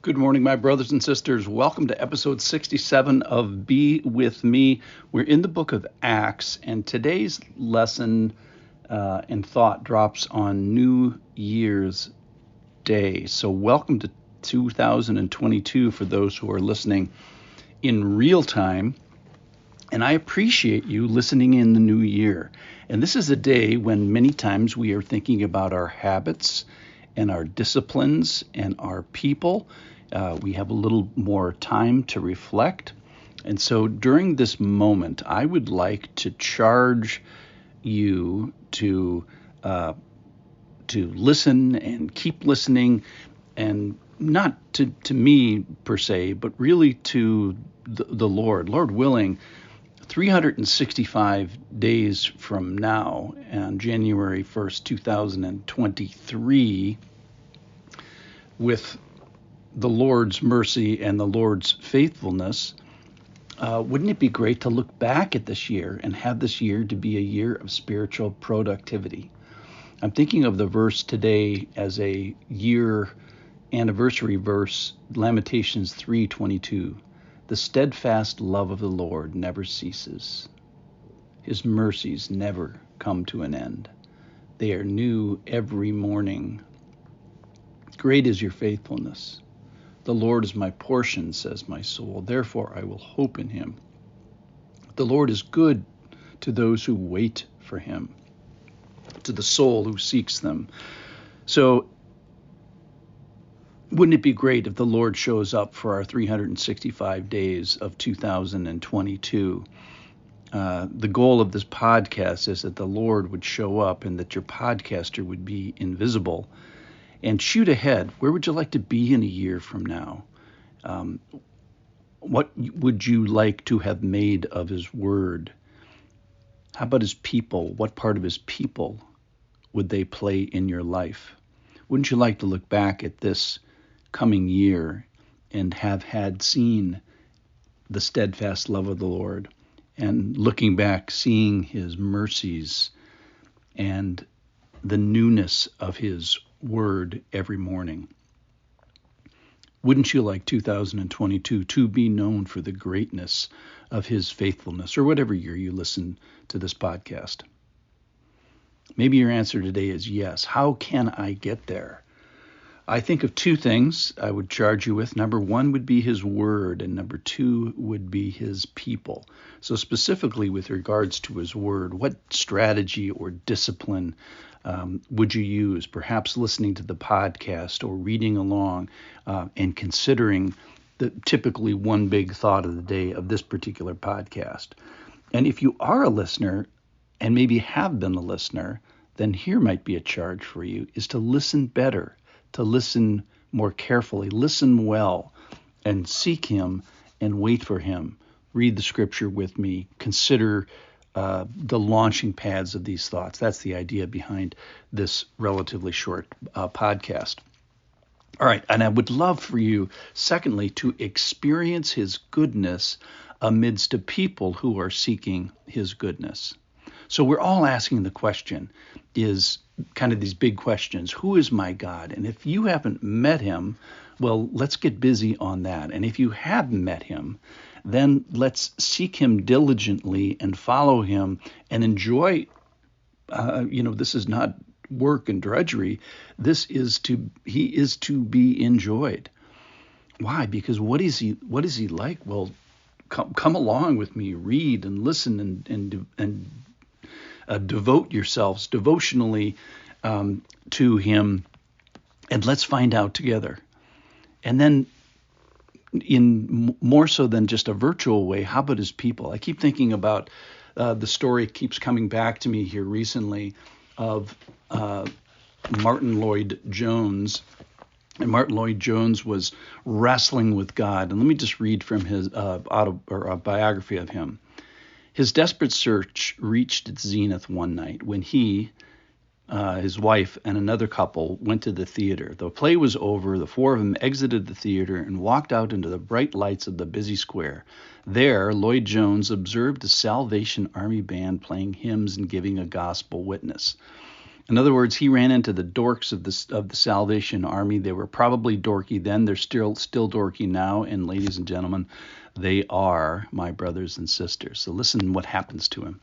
Good morning, my brothers and sisters. Welcome to episode 67 of Be With Me. We're in the book of Acts, and today's lesson and thought drops on New Year's Day. So welcome to 2022 for those who are listening in real time. And I appreciate you listening in the new year. And this is a day when many times we are thinking about our habits and our disciplines and our people. We have a little more time to reflect. And so during this moment, I would like to charge you to listen and keep listening, and not to me per se, but really to the Lord. Lord willing, 365 days from now, on January 1st, 2023, with the Lord's mercy and the Lord's faithfulness, wouldn't it be great to look back at this year and have this year to be a year of spiritual productivity? I'm thinking of the verse today as a year anniversary verse, Lamentations 3:22. The steadfast love of the Lord never ceases. His mercies never come to an end. They are new every morning. Great is your faithfulness. The Lord is my portion, says my soul. Therefore I will hope in him. The Lord is good to those who wait for him, to the soul who seeks them. So wouldn't it be great if the Lord shows up for our 365 days of 2022? The goal of this podcast is that the Lord would show up and that your podcaster would be invisible. And shoot ahead. Where would you like to be in a year from now? What would you like to have made of his word? How about his people? What part of his people would they play in your life? Wouldn't you like to look back at this coming year and have had seen the steadfast love of the Lord, and looking back, seeing his mercies and the newness of his word every morning? Wouldn't you like 2022 to be known for the greatness of his faithfulness, or whatever year you listen to this podcast? Maybe your answer today is yes. How can I get there? I think of two things I would charge you with. Number one would be his word, and number two would be his people. So specifically with regards to his word, what strategy or discipline would you use? Perhaps listening to the podcast or reading along and considering the typically one big thought of the day of this particular podcast. And if you are a listener and maybe have been a listener, then here might be a charge for you, is to listen better, to listen more carefully, listen well, and seek him and wait for him. Read the scripture with me. Consider the launching pads of these thoughts. That's the idea behind this relatively short podcast. All right, and I would love for you, secondly, to experience his goodness amidst a people who are seeking his goodness. So we're all asking the question, is kind of these big questions. Who is my God? And if you haven't met him, well, let's get busy on that. And if you have met him, then let's seek him diligently and follow him and enjoy. This is not work and drudgery. He is to be enjoyed. Why? Because what is he like? Well, come along with me, read and listen and devote yourselves devotionally to him, and let's find out together. And then in more so than just a virtual way, how about his people? I keep thinking about the story keeps coming back to me here recently of Martin Lloyd Jones. And Martin Lloyd Jones was wrestling with God. And let me just read from his biography of him. His desperate search reached its zenith one night when he, his wife, and another couple went to the theater. The play was over. The four of them exited the theater and walked out into the bright lights of the busy square. There, Lloyd Jones observed a Salvation Army band playing hymns and giving a gospel witness. In other words, he ran into the dorks of the Salvation Army. They were probably dorky then. They're still dorky now. And ladies and gentlemen, they are my brothers and sisters. So listen what happens to him.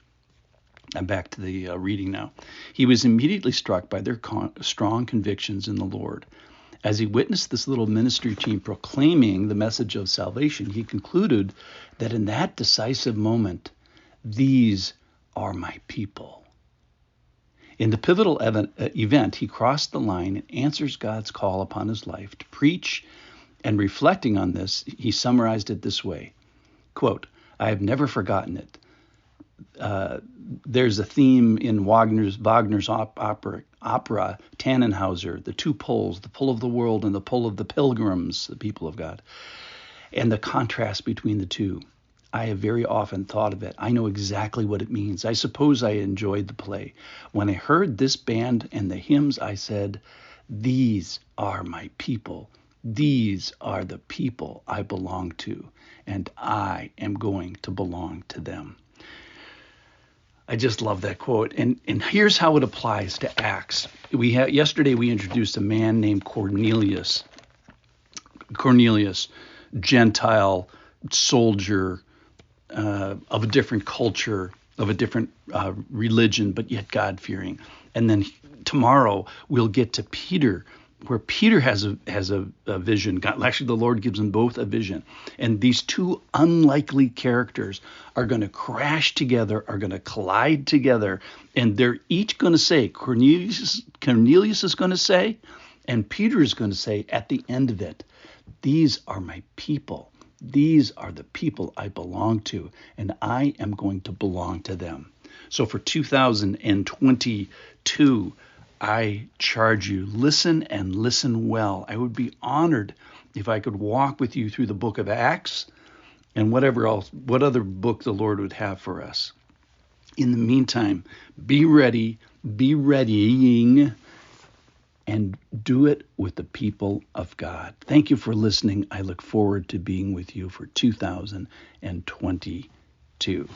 I'm back to the reading now. He was immediately struck by their strong convictions in the Lord. As he witnessed this little ministry team proclaiming the message of salvation, he concluded that in that decisive moment, these are my people. In the pivotal event, he crossed the line and answers God's call upon his life to preach, and reflecting on this, he summarized it this way, quote, I have never forgotten it. There's a theme in Wagner's opera, Tannenhauser, the two poles, the pull of the world and the pull of the pilgrims, the people of God, and the contrast between the two. I have very often thought of it. I know exactly what it means. I suppose I enjoyed the play. When I heard this band and the hymns, I said, these are my people. These are the people I belong to, and I am going to belong to them. I just love that quote. And here's how it applies to Acts. Yesterday we introduced a man named Cornelius. Cornelius, Gentile soldier, of a different culture, of a different religion, but yet God-fearing. And then tomorrow we'll get to Peter, where Peter has a vision. Actually, the Lord gives them both a vision. And these two unlikely characters are going to crash together, are going to collide together, and they're each going to say, Cornelius is going to say, and Peter is going to say at the end of it, these are my people. These are the people I belong to, and I am going to belong to them. So for 2022, I charge you, listen and listen well. I would be honored if I could walk with you through the book of Acts and what other book the Lord would have for us. In the meantime, be ready, be readying, and do it with the people of God. Thank you for listening. I look forward to being with you for 2022.